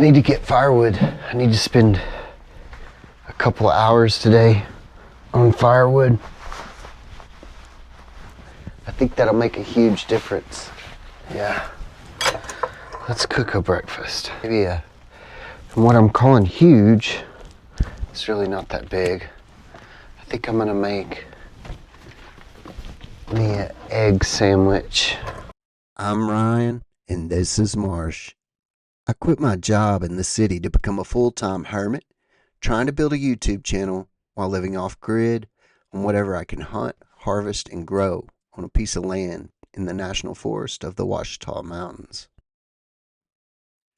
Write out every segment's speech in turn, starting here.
need to get firewood. I need to spend a couple of hours today on firewood. I think that'll make a huge difference. Yeah. Let's cook a breakfast. Maybe from what I'm calling huge, it's really not that big. I think I'm gonna make me an egg sandwich. I'm Ryan, and this is Marsh. I quit my job in the city to become a full-time hermit, trying to build a YouTube channel while living off-grid on whatever I can hunt, harvest, and grow on a piece of land in the national forest of the Ouachita Mountains.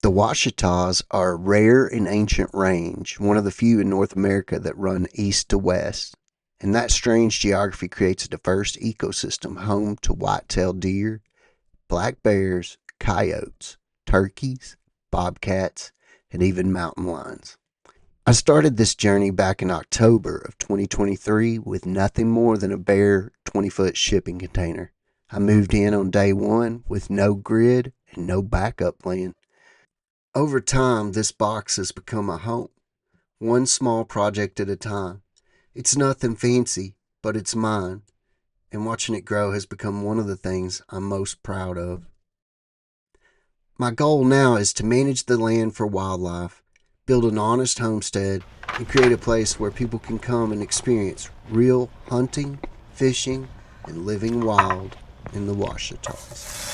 The Ouachitas are a rare and ancient range, one of the few in North America that run east to west. And that strange geography creates a diverse ecosystem home to white-tailed deer, black bears, coyotes, turkeys, bobcats, and even mountain lions. I started this journey back in October of 2023 with nothing more than a bare 20-foot shipping container. I moved in on day one with no grid and no backup plan. Over time, this box has become a home, one small project at a time. It's nothing fancy, but it's mine, and watching it grow has become one of the things I'm most proud of. My goal now is to manage the land for wildlife, build an honest homestead, and create a place where people can come and experience real hunting, fishing, and living wild in the Ouachitas.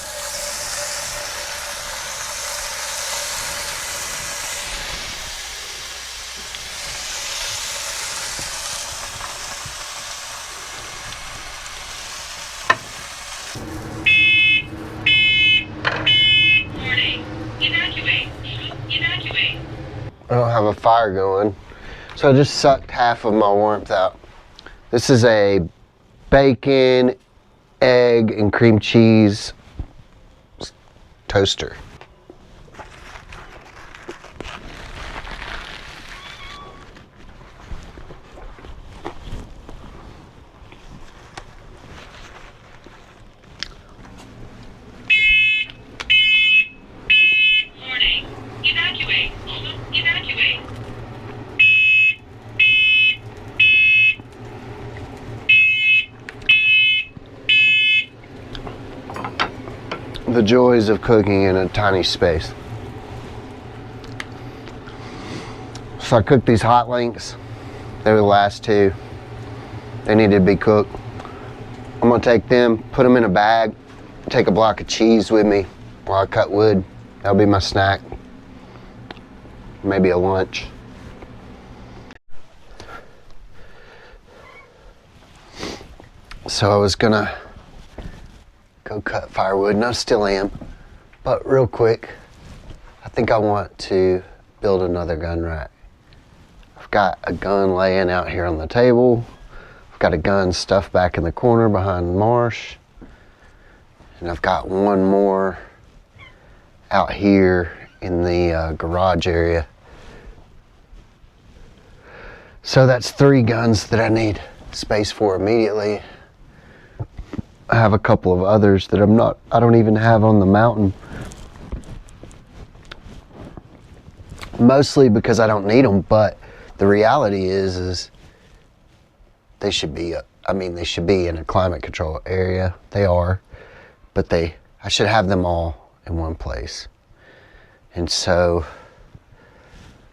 I don't have a fire going, so I just sucked half of my warmth out. This is a bacon, egg, and cream cheese toaster. The joys of cooking in a tiny space. So I cooked these hot links. They were the last two. They needed to be cooked. I'm gonna take them, put them in a bag, take a block of cheese with me while I cut wood. That'll be my snack. Maybe a lunch. So I was gonna go cut firewood, and I still am, but real quick, I think I want to build another gun rack. I've got a gun laying out here on the table. I've got a gun stuffed back in the corner behind Marsh, and I've got one more out here in the garage area. So that's 3 guns that I need space for immediately. I have a couple of others that I don't even have on the mountain. Mostly because I don't need them, but the reality is they should be, they should be in a climate control area. They are, but I should have them all in one place. And so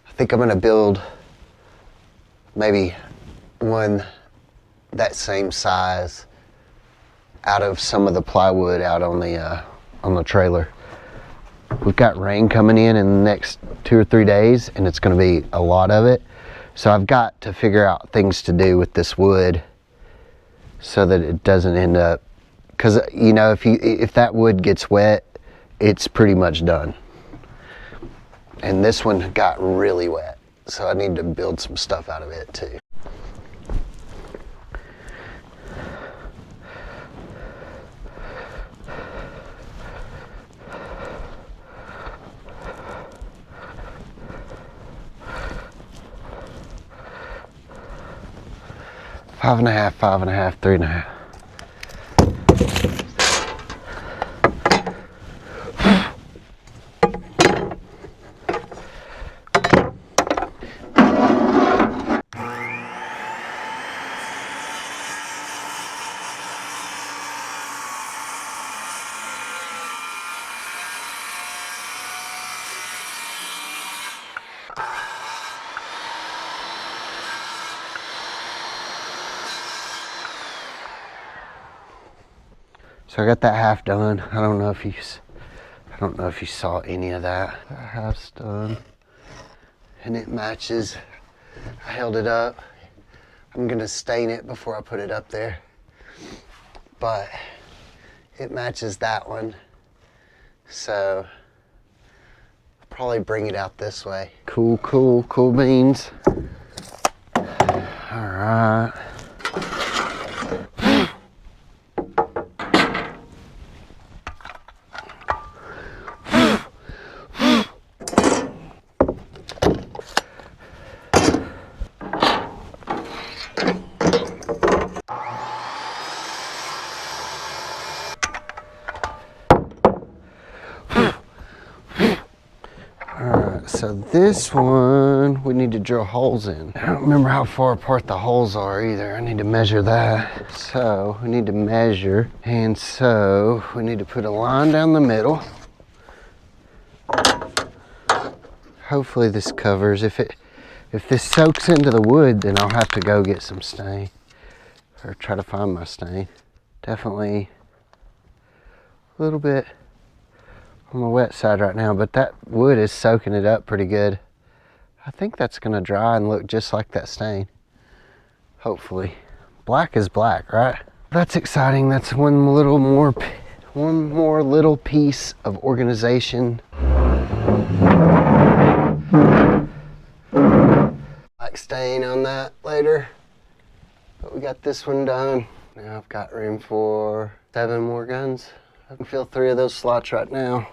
I think I'm gonna build maybe one that same size out of some of the plywood out on the trailer. We've got rain coming in the next 2 or 3 days, and it's going to be a lot of it. So I've got to figure out things to do with this wood so that it doesn't end up, because if that wood gets wet, it's pretty much done. And this one got really wet, so I need to build some stuff out of it too. Five and a half, 3.5. So I got that half done. I don't know if you saw any of that. That half's done. And it matches. I held it up. I'm gonna stain it before I put it up there. But it matches that one. So I'll probably bring it out this way. Cool beans. All right. So this one, we need to drill holes in. I don't remember how far apart the holes are either. I need to measure that. So we need to measure, and so we need to put a line down the middle. Hopefully this covers. If this soaks into the wood, then I'll have to go get some stain or try to find my stain. Definitely a little bit on the wet side right now, but that wood is soaking it up pretty good. I think that's gonna dry and look just like that stain. Hopefully. Black is black, right? That's exciting. That's one more little piece of organization. Black stain on that later. But we got this one done. Now I've got room for 7 more guns. I can fill 3 of those slots right now.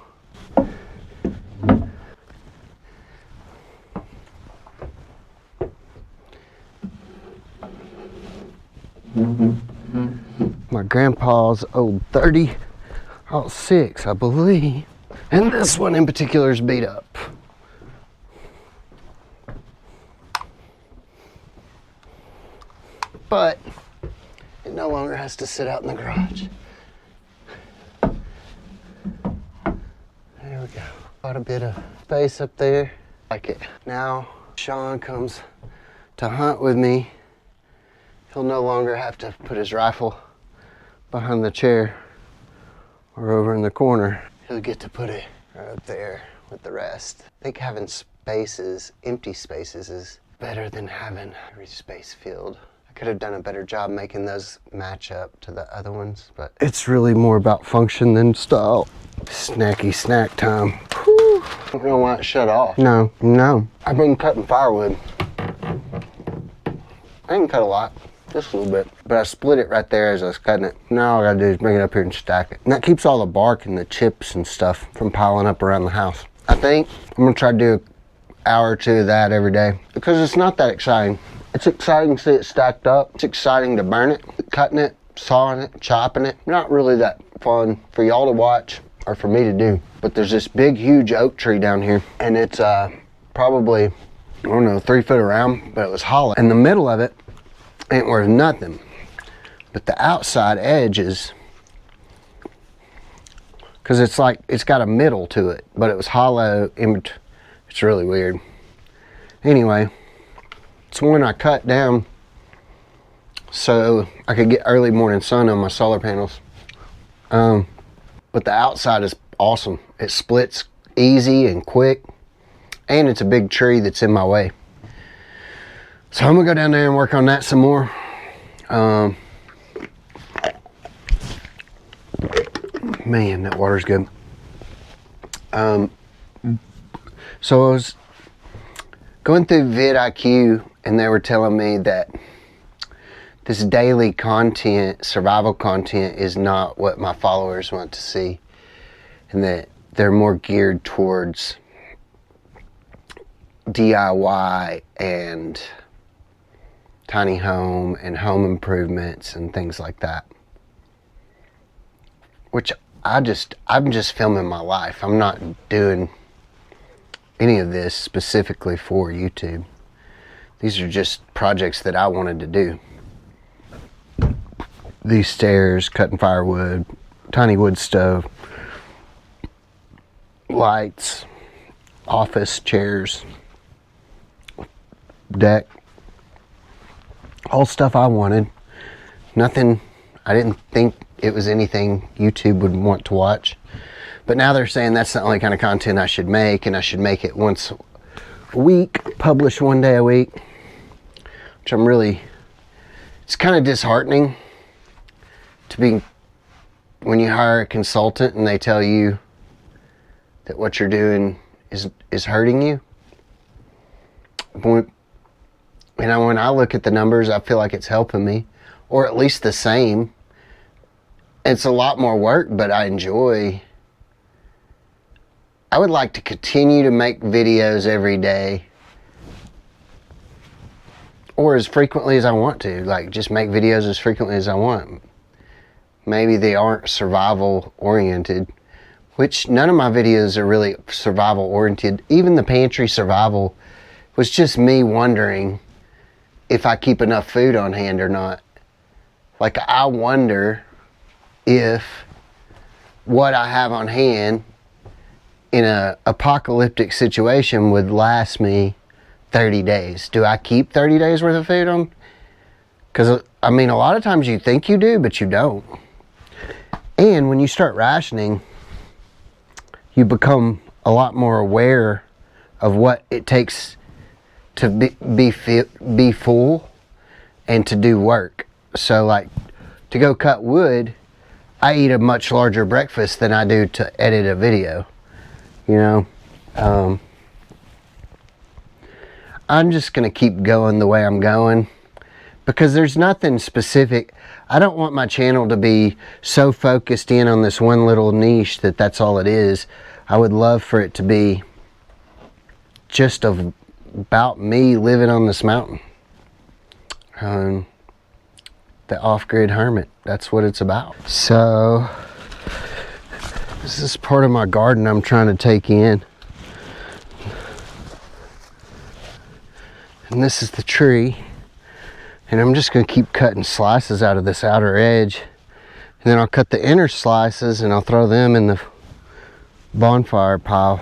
My grandpa's old 30-06, I believe. And this one in particular is beat up. But it no longer has to sit out in the garage. There we go. Quite a bit of space up there. Like it. Now Sean comes to hunt with me. He'll no longer have to put his rifle behind the chair or over in the corner. He'll get to put it right up there with the rest. I think having spaces, empty spaces, is better than having every space filled. I could have done a better job making those match up to the other ones, but it's really more about function than style. Snacky snack time. Whew. I don't know why it shut off. No. I've been cutting firewood. I didn't cut a lot. Just a little bit, but I split it right there as I was cutting it. Now all I gotta do is bring it up here and stack it. And that keeps all the bark and the chips and stuff from piling up around the house. I think I'm gonna try to do an hour or 2 of that every day because it's not that exciting. It's exciting to see it stacked up. It's exciting to burn it, cutting it, sawing it, chopping it. Not really that fun for y'all to watch or for me to do. But there's this big, huge oak tree down here, and it's probably, I don't know, 3 foot around, but it was hollow. In the middle of it ain't worth nothing, but the outside edge is, because it's like it's got a middle to it, but it was hollow it's really weird. Anyway, it's one I cut down so I could get early morning sun on my solar panels, but the outside is awesome. It splits easy and quick, and it's a big tree that's in my way. So I'm gonna go down there and work on that some more. Man, that water's good. So I was going through vidIQ, and they were telling me that this daily content, survival content, is not what my followers want to see, and that they're more geared towards DIY and tiny home and home improvements and things like that, which I'm just filming my life. I'm not doing any of this specifically for YouTube. These are just projects that I wanted to do. These stairs, cutting firewood, tiny wood stove, lights, office chairs, deck, all stuff I wanted. Nothing, I didn't think it was anything YouTube would want to watch. But now they're saying that's the only kind of content I should make, and I should make it once a week, publish one day a week, which I'm really, it's kind of disheartening to be, when you hire a consultant and they tell you that what you're doing is hurting you. When I look at the numbers, I feel like it's helping me, or at least the same. It's a lot more work, but I enjoy. I would like to continue to make videos every day, or as frequently as I want to. Like, just make videos as frequently as I want. Maybe they aren't survival oriented, which none of my videos are really survival oriented. Even the pantry survival was just me wondering if I keep enough food on hand or not. Like, I wonder if what I have on hand in an apocalyptic situation would last me 30 days. Do I keep 30 days worth of food on? Because, I mean, a lot of times you think you do, but you don't. And when you start rationing, you become a lot more aware of what it takes to be full and to do work. So, like, to go cut wood, I eat a much larger breakfast than I do to edit a video. You know, I'm just going to keep going the way I'm going, because there's nothing specific. I don't want my channel to be so focused in on this one little niche that that's all it is. I would love for it to be just about me living on this mountain. The off-grid hermit, that's what it's about. So this is part of my garden I'm trying to take in. And this is the tree. And I'm just going to keep cutting slices out of this outer edge. And then I'll cut the inner slices and I'll throw them in the bonfire pile.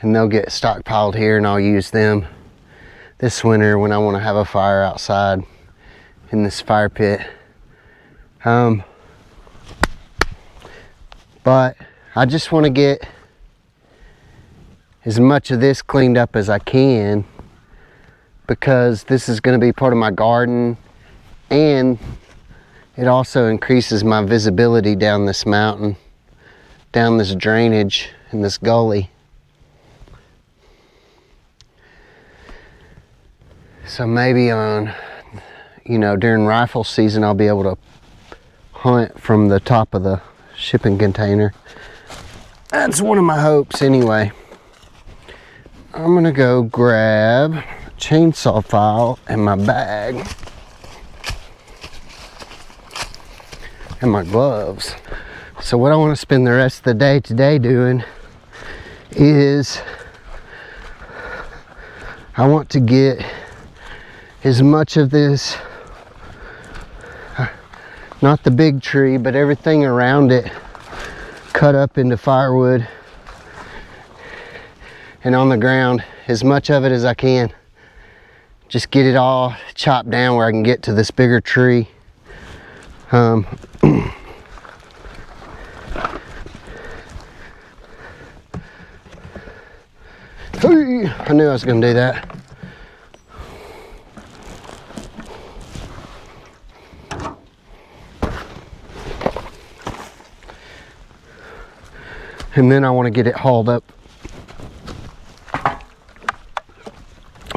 And they'll get stockpiled here, and I'll use them this winter when I want to have a fire outside in this fire pit. But I just want to get as much of this cleaned up as I can, because this is going to be part of my garden, and it also increases my visibility down this mountain, down this drainage in this gully. So maybe on, during rifle season, I'll be able to hunt from the top of the shipping container. That's one of my hopes anyway. I'm gonna go grab a chainsaw file and my bag and my gloves. So what I want to spend the rest of the day today doing is I want to get as much of this, not the big tree, but everything around it, cut up into firewood and on the ground, as much of it as I can. Just get it all chopped down where I can get to this bigger tree. I knew I was going to do that. And then I want to get it hauled up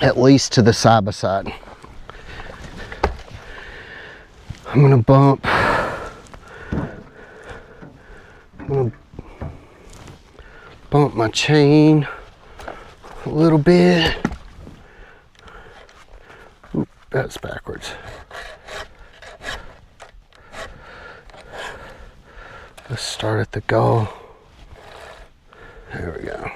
at least to the side by side. I'm going to bump my chain a little bit. Oop, that's backwards. Let's start at the goal. There we go.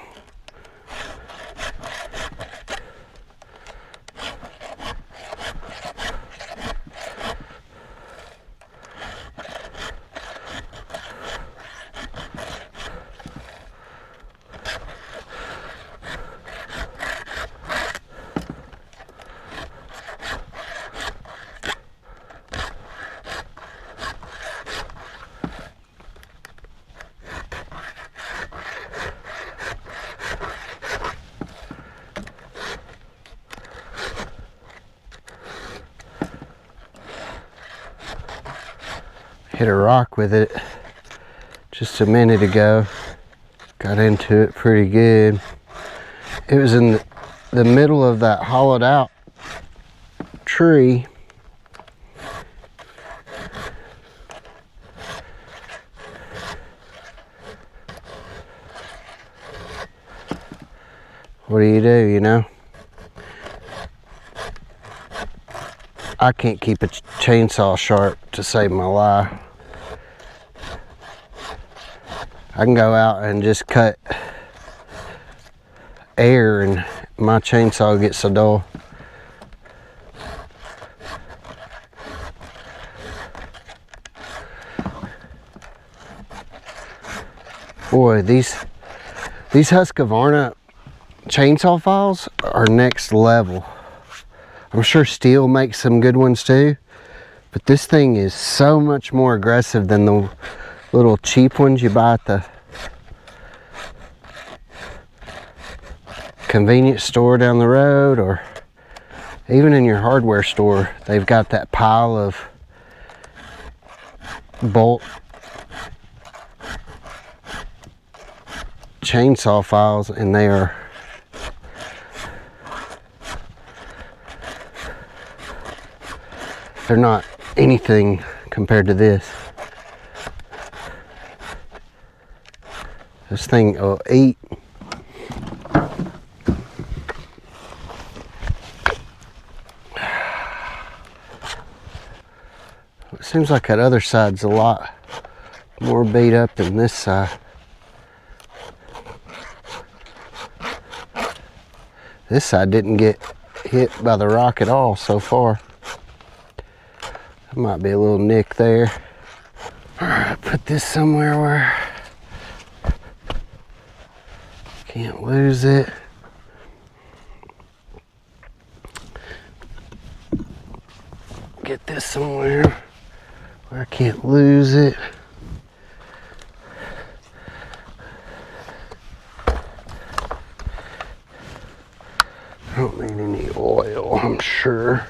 hit a rock with it just a minute ago. Got into it pretty good. It was in the middle of that hollowed out tree. What do, you know? I can't keep a chainsaw sharp to save my life. I can go out and just cut air and my chainsaw gets so dull. Boy, these Husqvarna chainsaw files are next level. I'm sure Steel makes some good ones too, but this thing is so much more aggressive than the little cheap ones you buy at the convenience store down the road, or even in your hardware store. They've got that pile of bolt chainsaw files, and they're not anything compared to this. This thing will eat. It seems like that other side's a lot more beat up than this side. This side didn't get hit by the rock at all so far. There might be a little nick there. Alright, put this somewhere where can't lose it. Get this somewhere where I can't lose it. I don't need any oil, I'm sure.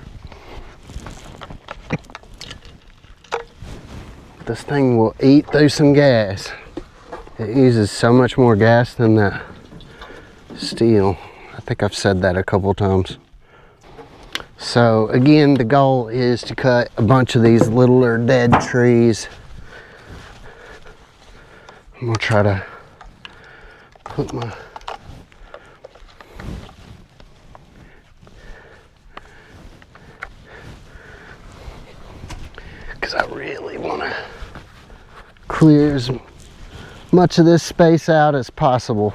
This thing will eat through some gas. It uses so much more gas than that Steel. I think I've said that a couple times. So again, the goal is to cut a bunch of these littler dead trees. I'm gonna try to put my because I really want to clear as much of this space out as possible.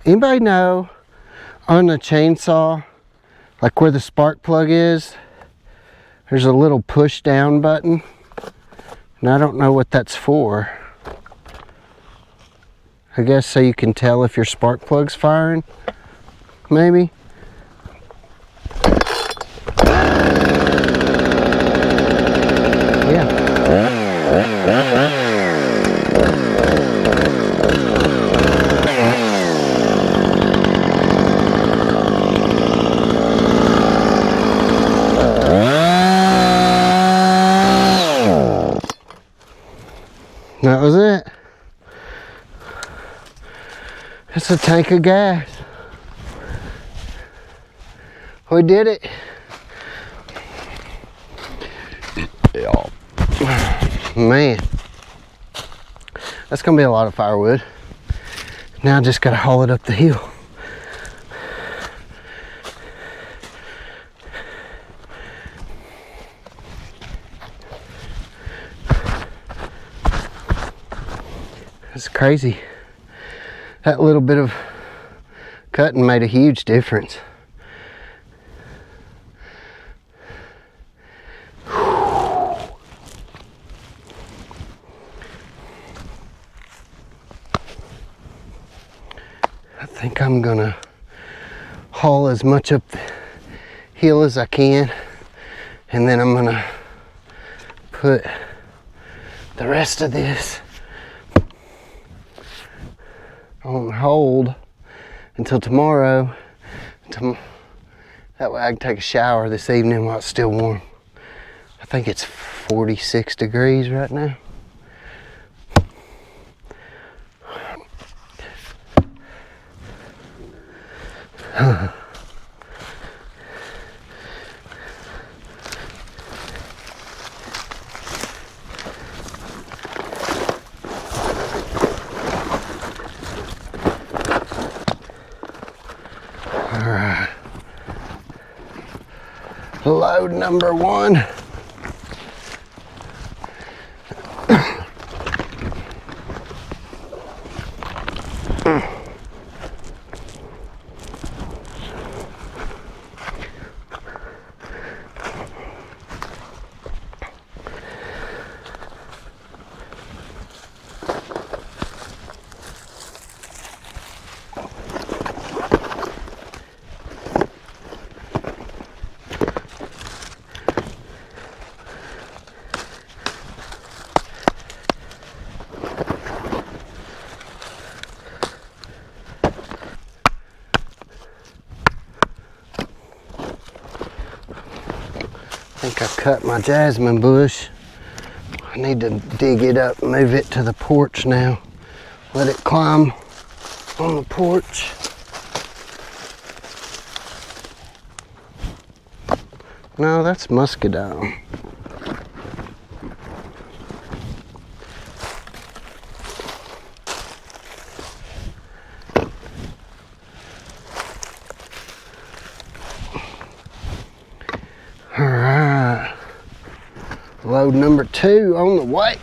Anybody know on the chainsaw, like where the spark plug is, there's a little push down button, and I don't know what that's for. I guess so you can tell if your spark plug's firing, maybe. Yeah. That was it. It's a tank of gas. We did it. Yeah. Man, that's gonna be a lot of firewood. Now I just gotta haul it up the hill. It's crazy. That little bit of cutting made a huge difference. I think I'm gonna haul as much up the hill as I can, and then I'm gonna put the rest of this on hold until tomorrow. That way I can take a shower this evening while it's still warm. I think it's 46 degrees right now. Alright. Load number 1. I think I cut my jasmine bush. I need to dig it up, move it to the porch now. Let it climb on the porch. No, that's muscadine. Alright, load number 2 on the way.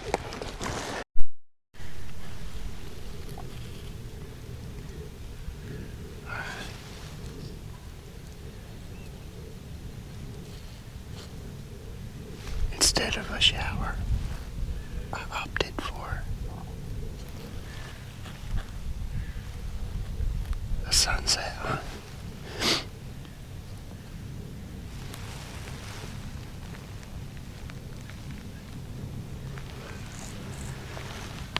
Instead of a shower, I opted for a sunset hunt.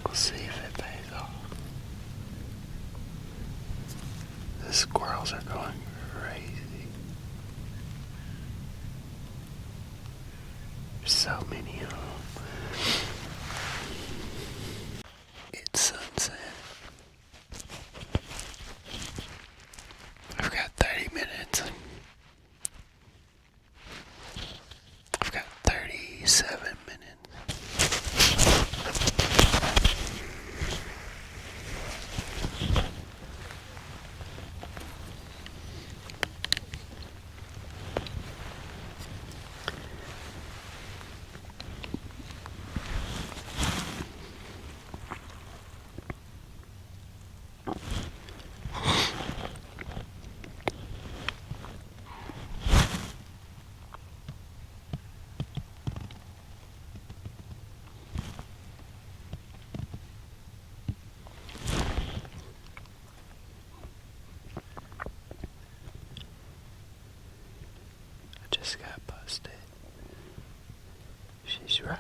We'll see if it pays off. The squirrels are going crazy. There's so many of them. It's sunset. I've got 30 minutes. I've got 37 minutes. Just got busted. She's right.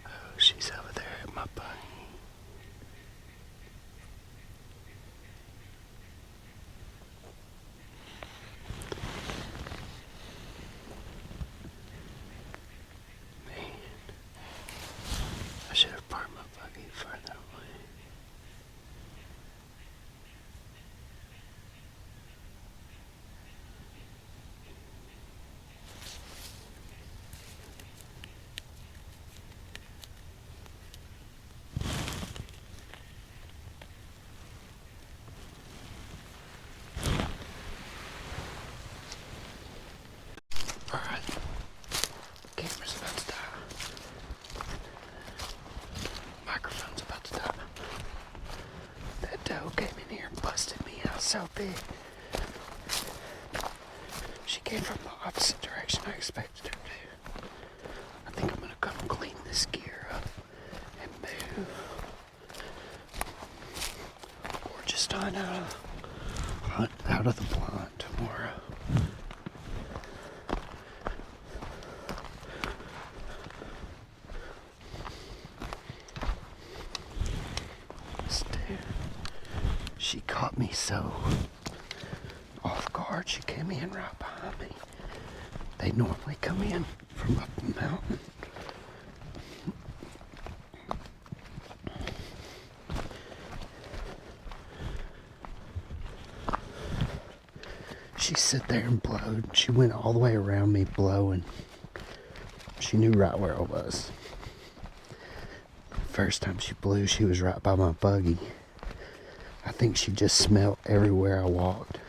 Oh, she's over there at my buggy. I should have parked my buggy further away. Alright. Camera's about to die. Microphone's about to die. That doe came in here and busted me out so big. She came from the opposite direction I expected her to. I this gear up and move. Or just hunt out of the blind tomorrow. She caught me so off guard. She came in right behind me. They normally come in from up the mountain. She sat there and blowed. She went all the way around me blowing. She knew right where I was. First time she blew, she was right by my buggy. I think she just smelled everywhere I walked.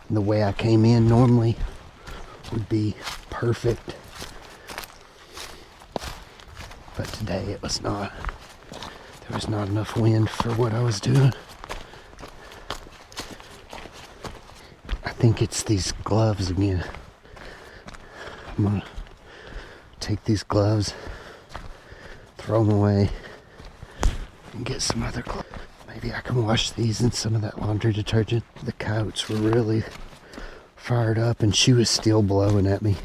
And the way I came in normally would be perfect. But today it was not. There was not enough wind for what I was doing. I think it's these gloves again. I'm gonna take these gloves, throw them away, and get some other gloves. Maybe I can wash these in some of that laundry detergent. The coyotes were really fired up and she was still blowing at me.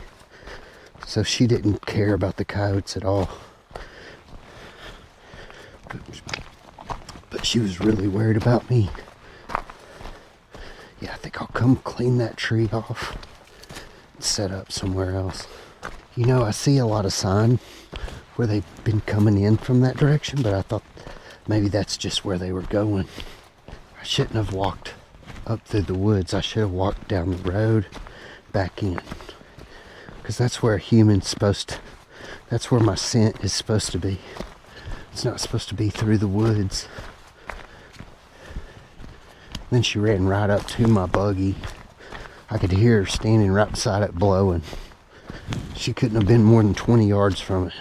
So she didn't care about the coyotes at all. But she was really worried about me. Yeah, I think I'll come clean that tree off and set up somewhere else. You know, I see a lot of sign where they've been coming in from that direction, but I thought maybe that's just where they were going. I shouldn't have walked up through the woods. I should have walked down the road back in. Because that's where a human's supposed to, that's where my scent is supposed to be. It's not supposed to be through the woods. Then she ran right up to my buggy. I could hear her standing right beside it blowing. She couldn't have been more than 20 yards from it.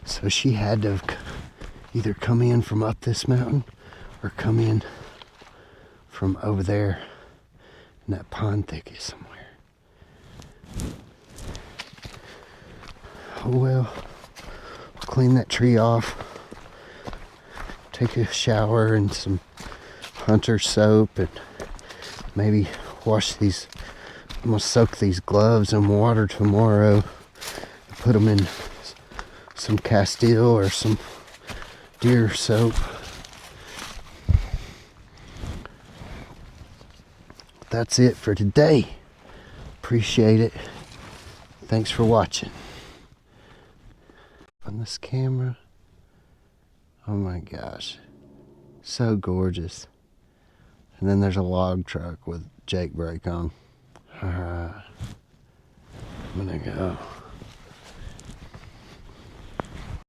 So she had to have either come in from up this mountain or come in from over there in that pine thicket somewhere. Oh well, I'll clean that tree off, take a shower and some hunter soap, and maybe wash these. I'm gonna soak these gloves in water tomorrow and put them in some Castile or some deer soap. That's it for today. Appreciate it. Thanks for watching. On this camera, oh my gosh, so gorgeous. And then there's a log truck with Jake brake on. Alright, I'm gonna go.